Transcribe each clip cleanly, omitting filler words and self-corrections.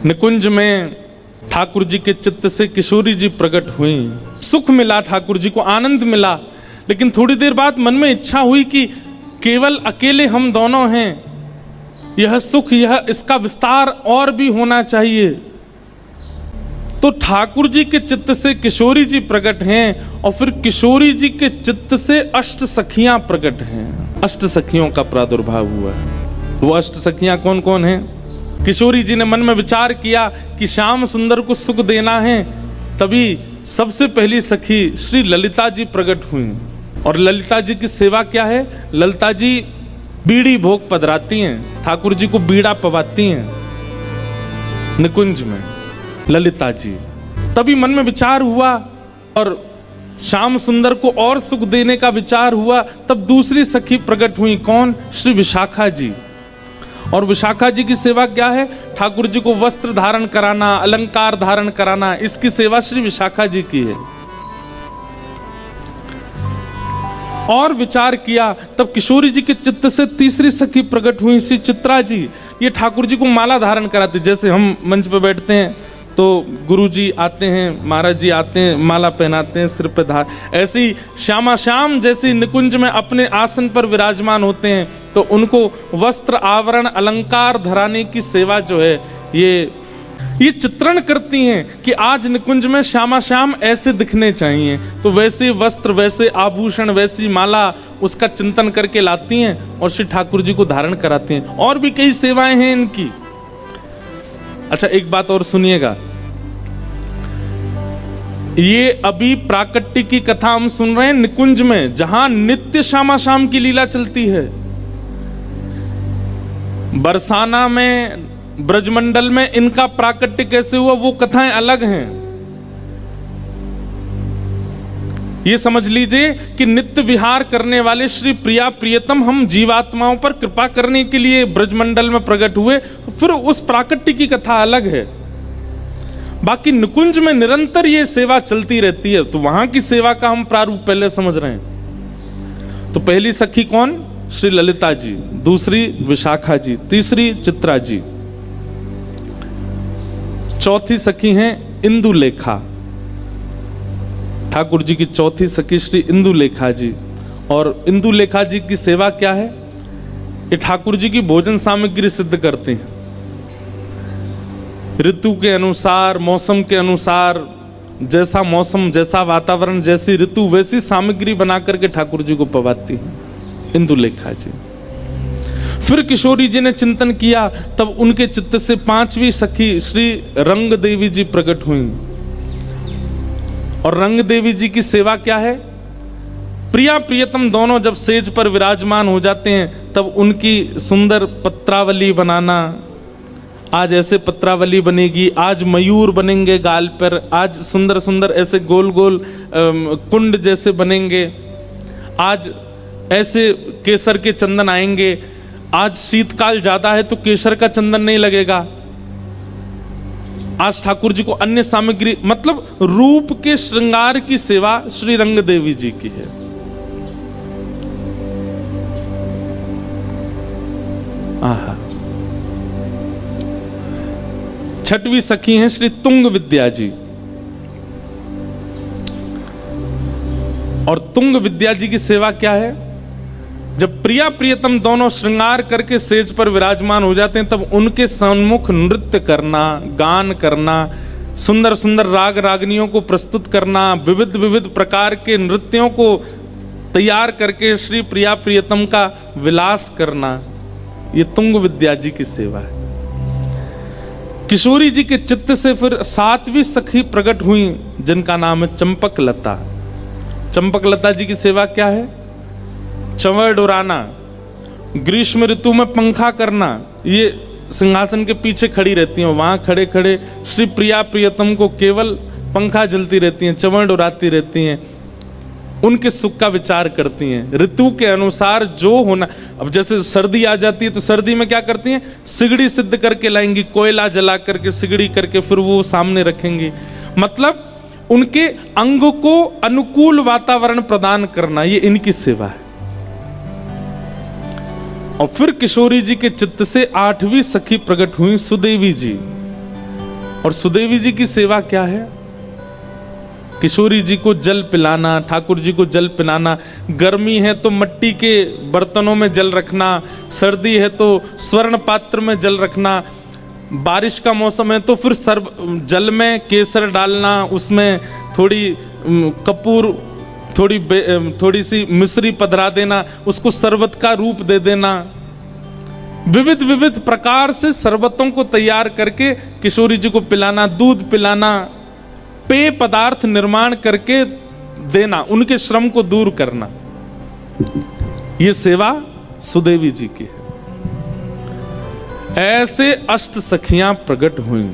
निकुंज में ठाकुर जी के चित्त से किशोरी जी प्रकट हुई। सुख मिला, ठाकुर जी को आनंद मिला, लेकिन थोड़ी देर बाद मन में इच्छा हुई कि केवल अकेले हम दोनों हैं, यह सुख, यह इसका विस्तार और भी होना चाहिए। तो ठाकुर जी के चित्त से किशोरी जी प्रकट हैं और फिर किशोरी जी के चित्त से अष्ट सखियां प्रकट हैं। अष्ट सखियों का प्रादुर्भाव हुआ है। वो अष्ट सखियां कौन कौन हैं? किशोरी जी ने मन में विचार किया कि श्याम सुंदर को सुख देना है, तभी सबसे पहली सखी श्री ललिता जी प्रकट हुई। और ललिता जी की सेवा क्या है? ललिता जी बीड़ी भोग पधराती हैं, ठाकुर जी को बीड़ा पवाती हैं निकुंज में ललिता जी। तभी मन में विचार हुआ और श्याम सुंदर को और सुख देने का विचार हुआ। तब दूसरी सखी प्रकट हुई, कौन? श्री विशाखा जी। और विशाखा जी की सेवा क्या है? ठाकुर जी को वस्त्र धारण कराना, अलंकार धारण कराना, इसकी सेवा श्री विशाखा जी की है। और विचार किया, तब किशोरी जी के चित्त से तीसरी सखी प्रकट हुई, श्री चित्रा जी। ये ठाकुर जी को माला धारण कराती, जैसे हम मंच पे बैठते हैं तो गुरु जी आते हैं, महाराज जी आते हैं, माला पहनाते हैं, सिर पे धार, ऐसे ही श्यामा श्याम जैसे निकुंज में अपने आसन पर विराजमान होते हैं, तो उनको वस्त्र आवरण अलंकार धराने की सेवा जो है ये चित्रण करती हैं कि आज निकुंज में श्यामा श्याम ऐसे दिखने चाहिए। तो वैसे वस्त्र, वैसे आभूषण, वैसी माला उसका चिंतन करके लाती हैं और श्री ठाकुर जी को धारण कराती हैं। और भी कई सेवाएं हैं इनकी। अच्छा, एक बात और सुनिएगा, ये अभी प्राकट्य की कथा हम सुन रहे हैं निकुंज में, जहां नित्य श्यामा श्याम की लीला चलती है। बरसाना में, ब्रजमंडल में इनका प्राकट्य कैसे हुआ, वो कथाएं अलग हैं। ये समझ लीजिए कि नित्य विहार करने वाले श्री प्रिया प्रियतम हम जीवात्माओं पर कृपा करने के लिए ब्रजमंडल में प्रकट हुए, फिर उस प्राकट्य की कथा अलग है। बाकी निकुंज में निरंतर ये सेवा चलती रहती है, तो वहां की सेवा का हम प्रारूप पहले समझ रहे हैं। तो पहली सखी कौन? श्री ललिता जी, दूसरी विशाखा जी, तीसरी चित्रा जी, चौथी सखी हैं इंदुलेखा। ठाकुर जी की चौथी सखी श्री इंदुलेखा जी। और इंदुलेखा जी की सेवा क्या है? ये ठाकुर जी की भोजन सामग्री सिद्ध करते हैं। ऋतु के अनुसार, मौसम के अनुसार, जैसा मौसम, जैसा वातावरण, जैसी ऋतु, वैसी सामग्री बना करके ठाकुर जी को पवाती हैं इंदुलेखा जी। फिर किशोरी जी ने चिंतन किया, तब उनके चित्त से पांचवी सखी श्री रंग देवी जी प्रकट हुई। और रंग देवी जी की सेवा क्या है? प्रिया प्रियतम दोनों जब सेज पर विराजमान हो जाते हैं, तब उनकी सुंदर पत्रावली बनाना। आज ऐसे पत्रावली बनेगी, आज मयूर बनेंगे गाल पर, आज सुंदर सुंदर ऐसे गोल गोल कुंड जैसे बनेंगे, आज ऐसे केसर के चंदन आएंगे। आज शीतकाल ज्यादा है तो केसर का चंदन नहीं लगेगा। आज ठाकुर जी को अन्य सामग्री, मतलब रूप के श्रृंगार की सेवा श्री रंग देवी जी की है। आहा। छठवीं सखी हैं श्री तुंग विद्या जी। और तुंग विद्या जी की सेवा क्या है? जब प्रिया प्रियतम दोनों श्रृंगार करके सेज पर विराजमान हो जाते हैं, तब उनके सम्मुख नृत्य करना, गान करना, सुंदर सुंदर राग रागनियों को प्रस्तुत करना, विविध विविध प्रकार के नृत्यों को तैयार करके श्री प्रिया प्रियतम का विलास करना, ये तुंग विद्या जी की सेवा है। किशोरी जी के चित्त से फिर सातवीं सखी प्रकट हुई, जिनका नाम है चंपक लता। चंपक लता जी की सेवा क्या है? चंवर उड़ाना, ग्रीष्म ऋतु में पंखा करना। ये सिंहासन के पीछे खड़ी रहती हैं, वहां खड़े खड़े श्री प्रिया प्रियतम को केवल पंखा जलती रहती हैं, चंवर उड़ाती रहती हैं, उनके सुख का विचार करती हैं। ऋतु के अनुसार जो होना, अब जैसे सर्दी आ जाती है तो सर्दी में क्या करती हैं? सिगड़ी सिद्ध करके लाएंगी, कोयला जला करके सिगड़ी करके फिर वो सामने रखेंगी। मतलब उनके अंग को अनुकूल वातावरण प्रदान करना, ये इनकी सेवा है। और फिर किशोरी जी के चित्त से आठवीं सखी प्रकट हुई सुदेवी जी। और सुदेवी जी की सेवा क्या है? किशोरी जी को जल पिलाना, ठाकुर जी को जल पिलाना। गर्मी है तो मिट्टी के बर्तनों में जल रखना, सर्दी है तो स्वर्ण पात्र में जल रखना, बारिश का मौसम है तो फिर जल में केसर डालना, उसमें थोड़ी कपूर, थोड़ी सी मिश्री पधरा देना, उसको शरबत का रूप दे देना। विविध विविध प्रकार से शरबतों को तैयार करके किशोरी जी को पिलाना, दूध पिलाना, पेय पदार्थ निर्माण करके देना, उनके श्रम को दूर करना। ये सेवा सुदेवी जी की है। ऐसे अष्ट सखियां प्रकट हुई।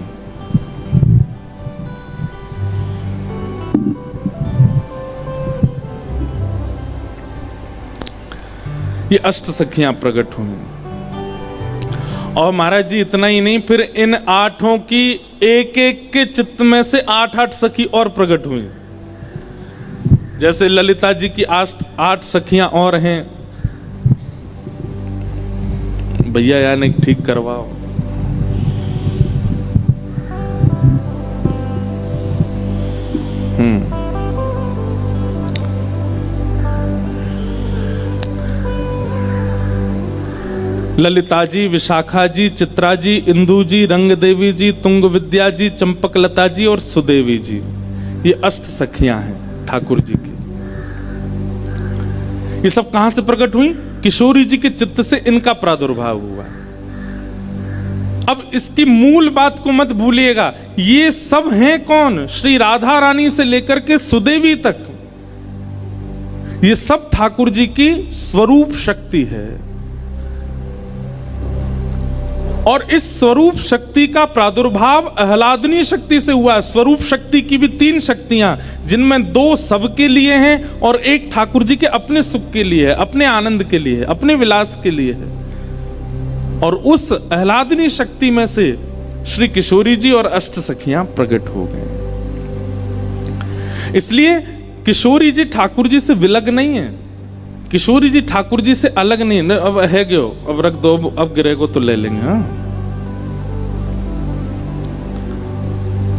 ये अष्ट सखियां प्रकट हुई। और महाराज जी इतना ही नहीं, फिर इन आठों की एक एक के चित्त में से 8-8 सखी और प्रकट हुई। जैसे ललिता जी की 8 सखियां और हैं। भैया यानी ठीक करवाओ। ललिता जी, विशाखा जी, चित्रा जी, इंदु जी, रंग देवी जी, तुंग विद्या जी, चंपकलता जी और सुदेवी जी, ये अष्ट सखियां हैं ठाकुर जी की। ये सब कहां से प्रकट हुई? किशोरी जी के चित्त से इनका प्रादुर्भाव हुआ। अब इसकी मूल बात को मत भूलिएगा। ये सब हैं कौन? श्री राधा रानी से लेकर के सुदेवी तक, ये सब ठाकुर जी की स्वरूप शक्ति है। और इस स्वरूप शक्ति का प्रादुर्भाव आह्लादनीय शक्ति से हुआ। स्वरूप शक्ति की भी 3 शक्तियां, जिनमें 2 सबके लिए हैं और एक ठाकुर जी के अपने सुख के लिए है, अपने आनंद के लिए है, अपने विलास के लिए है। और उस आह्लादनीय शक्ति में से श्री किशोरी जी और अष्ट सखियां प्रकट हो गए। इसलिए किशोरी जी ठाकुर जी से विलग नहीं है, किशोरी जी ठाकुर जी से अलग नहीं। अब है गयो, अब रख दो, अब गिरे को तो ले लेंगे। हाँ,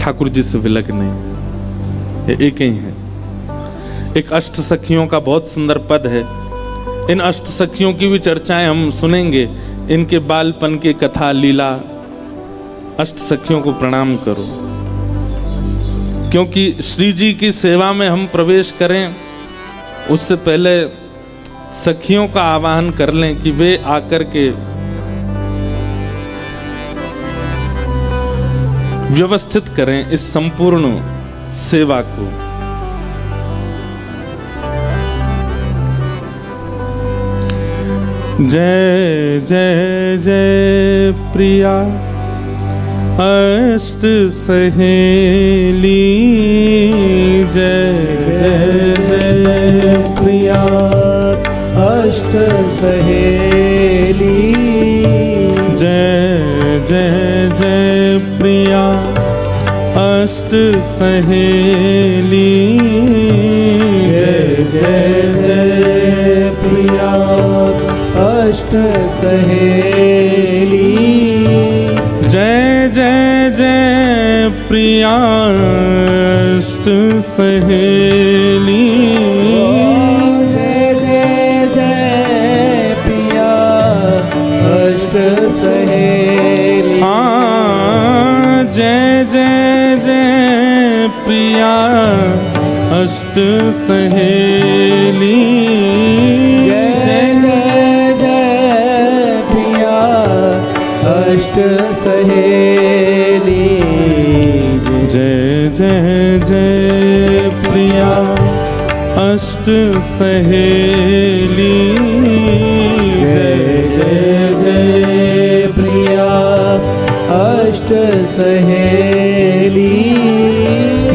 ठाकुर जी से विलग नहीं, ये एक ही है। एक अष्ट सखियों का बहुत सुंदर पद है। इन अष्ट सखियों की भी चर्चाएं हम सुनेंगे, इनके बालपन की कथा लीला। अष्ट सखियों को प्रणाम करो, क्योंकि श्री जी की सेवा में हम प्रवेश करें उससे पहले सखियों का आवाहन कर लें कि वे आकर के व्यवस्थित करें इस संपूर्ण सेवा को। जय जय जय प्रिया अष्ट सहेली, जय जय जय प्रिया अष्ट सहेली, जय जय जय प्रिया अष्ट सहेली, जय जय जय प्रिया अष्ट सहेली, जय जय जय प्रिया अष्ट सहेली, सहेली। हाँ, जय जय जय प्रिया अष्ट सहेली, जय जय जय प्रिया अष्ट सहेली, जय जय जय प्रिया अष्ट सहेली, जय जय जय प्रिया अष्ट सहेली,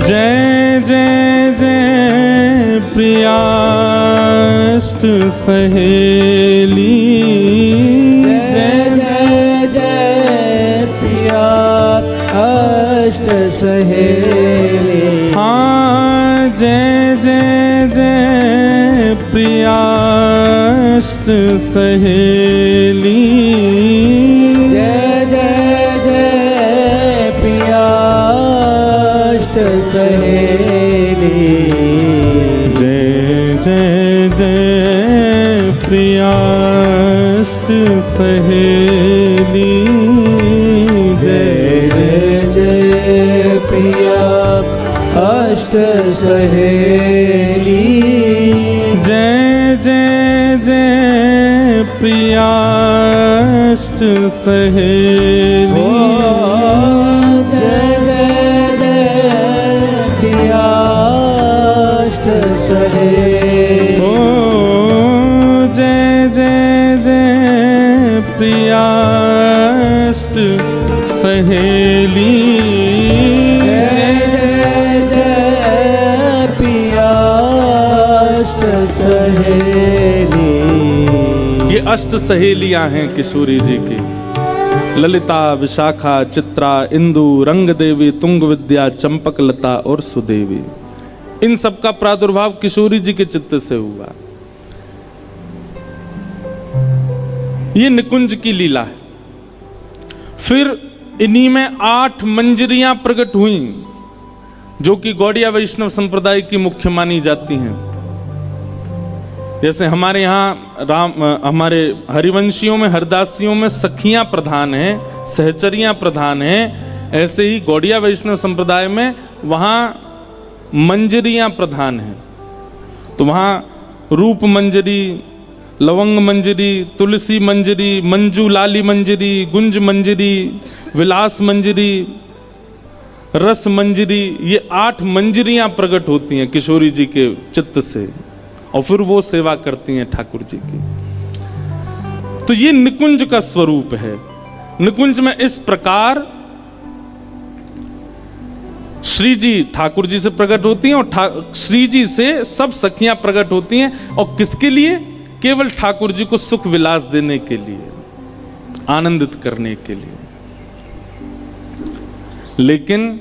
जय जय जय प्रिया अष्ट सहेली, जय जय जय प्रिया अष्ट सहेली। हाँ, जय जय जय प्रिया अष्ट सहेली, जय जय जय प्रिया सहेली। जय जय जय प्रियाष्ट सहेली। जय जय जय प्रिया अष्ट सहेली। जय जय जय प्रियाष्ट सहेली। जय जय जय प्रियाष्ट सहेली। ओ जय जय जय प्रियाष्ट सहेली। जय जय जय प्रियाष्ट सहेली। ये अष्ट सहेलियां हैं किशोरी जी की, ललिता, विशाखा, चित्रा, इंदु, रंग देवी, तुंग विद्या, चंपक लता और सुदेवी। इन सब का प्रादुर्भाव किशोरी जी के चित्त से हुआ। ये निकुंज की लीला है। फिर इन्हीं में 8 मंजरियां प्रकट हुई जो कि गौड़िया वैष्णव संप्रदाय की मुख्य मानी जाती हैं। जैसे हमारे यहाँ हमारे हरिवंशियों में, हरदासियों में सखियां प्रधान हैं, सहचरियां प्रधान हैं। ऐसे ही गौड़िया वैष्णव संप्रदाय में वहाँ मंजरियां प्रधान हैं। तो वहाँ रूप मंजरी, लवंग मंजरी, तुलसी मंजरी, मंजू लाली मंजरी, गुंज मंजरी, विलास मंजरी, रस मंजरी, ये 8 मंजरियां प्रकट होती हैं किशोरी जी के चित्त से, और फिर वो सेवा करती हैं ठाकुर जी की। तो ये निकुंज का स्वरूप है। निकुंज में इस प्रकार श्री जी ठाकुर जी से प्रकट होती हैं और श्री जी से सब सखियां प्रकट होती हैं। और किसके लिए? केवल ठाकुर जी को सुख विलास देने के लिए, आनंदित करने के लिए। लेकिन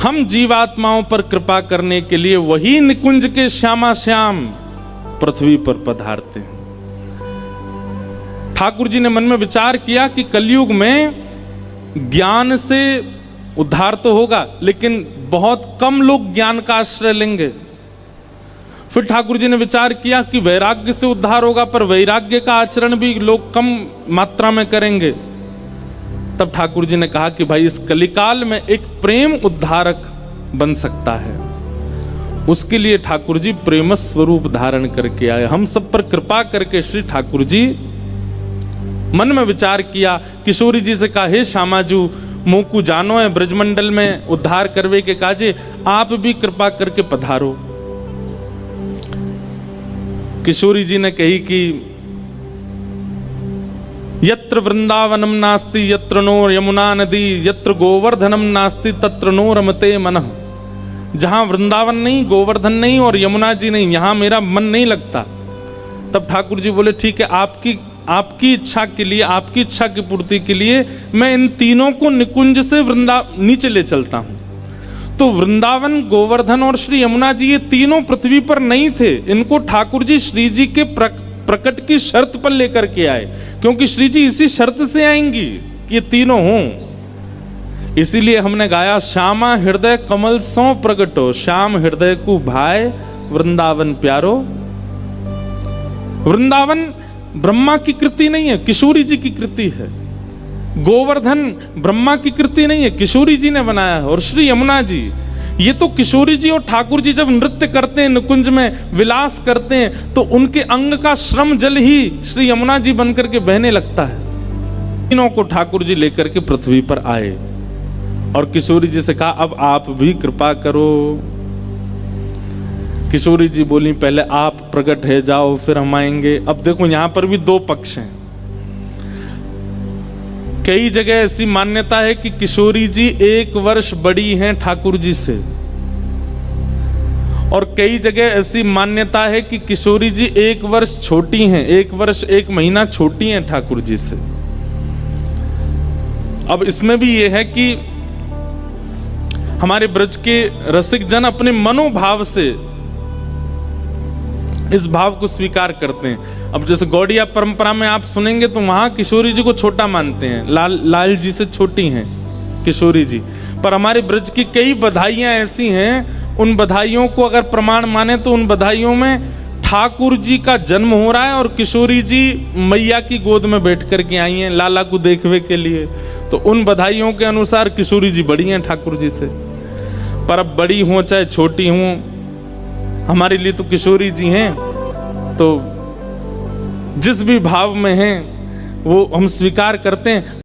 हम जीवात्माओं पर कृपा करने के लिए वही निकुंज के श्यामा श्याम पृथ्वी पर पधारते हैं। ठाकुर जी ने मन में विचार किया कि कलयुग में ज्ञान से उद्धार तो होगा, लेकिन बहुत कम लोग ज्ञान का आश्रय लेंगे। फिर ठाकुर जी ने विचार किया कि वैराग्य से उद्धार होगा, पर वैराग्य का आचरण भी लोग कम मात्रा में करेंगे। तब ठाकुर जी ने कहा कि भाई इस कलिकाल में एक प्रेम उद्धारक बन सकता है। उसके लिए ठाकुर जी प्रेम स्वरूप धारण करके आए। हम सब पर कृपा करके श्री ठाकुर जी मन में विचार किया, किशोरी जी से कहा, हे श्यामाजू मोकू जानो है ब्रजमंडल में उद्धार करवे के काजे, आप भी कृपा करके पधारो। किशोरी जी ने कही कि यत्र वृंदावनम नास्ति यत्र नो यमुना नदी, यत्र गोवर्धनम नास्ति तत्र नो रमते मनः। जहां वृंदावन नहीं, गोवर्धन नहीं और यमुना जी नहीं, यहां मेरा मन नहीं लगता। तब ठाकुर जी बोले, ठीक है, आपकी इच्छा के लिए, आपकी इच्छा की पूर्ति के लिए मैं इन तीनों को निकुंज से नीचे ले चलता हूं। तो वृंदावन, गोवर्धन और श्री यमुना जी ये तीनों पृथ्वी पर नहीं थे। इनको ठाकुर जी श्री जी के प्रकट की शर्त पर लेकर के आए, क्योंकि श्री जी इसी शर्त से आएंगी कि ये तीनों हों। इसीलिए हमने गाया, श्यामा हृदय कमल सो प्रगटो, श्याम हृदय को भाई वृंदावन प्यारो। वृंदावन ब्रह्मा की कृति नहीं है, किशोरी जी की कृति है। गोवर्धन ब्रह्मा की कृति नहीं है, किशोरी जी ने बनाया है। और श्री यमुना जी, ये तो किशोरी जी और ठाकुर जी जब नृत्य करते हैं, निकुंज में विलास करते हैं, तो उनके अंग का श्रम जल ही श्री यमुना जी बनकर के बहने लगता है। तीनों को ठाकुर जी लेकर के पृथ्वी पर आए और किशोरी जी से कहा, अब आप भी कृपा करो। किशोरी जी बोली, पहले आप प्रकट है जाओ, फिर हम आएंगे। अब देखो यहां पर भी 2 पक्ष हैं। कई जगह ऐसी मान्यता है कि किशोरी जी 1 वर्ष बड़ी हैं ठाकुर जी से, और कई जगह ऐसी मान्यता है कि किशोरी जी 1 वर्ष छोटी हैं, 1 वर्ष 1 महीना छोटी हैं ठाकुर जी से। अब इसमें भी यह है कि हमारे ब्रज के रसिक जन अपने मनोभाव से इस भाव को स्वीकार करते हैं। अब जैसे गौड़िया परंपरा में आप सुनेंगे तो वहां किशोरी जी को छोटा मानते हैं, लाल जी से छोटी हैं। किशोरी जी। पर हमारे ब्रज की कई बधाइयाँ ऐसी हैं, उन बधाइयों को अगर प्रमाण माने तो उन बधाइयों में ठाकुर जी का जन्म हो रहा है और किशोरी जी मैया की गोद में बैठ कर के आई हैं लाला को देखने के लिए। तो उन बधाइयों के अनुसार किशोरी जी बड़ी हैं ठाकुर जी से। पर अब बड़ी हों चाहे छोटी हों, हमारे लिए तो किशोरी जी हैं। तो जिस भी भाव में हैं वो हम स्वीकार करते हैं।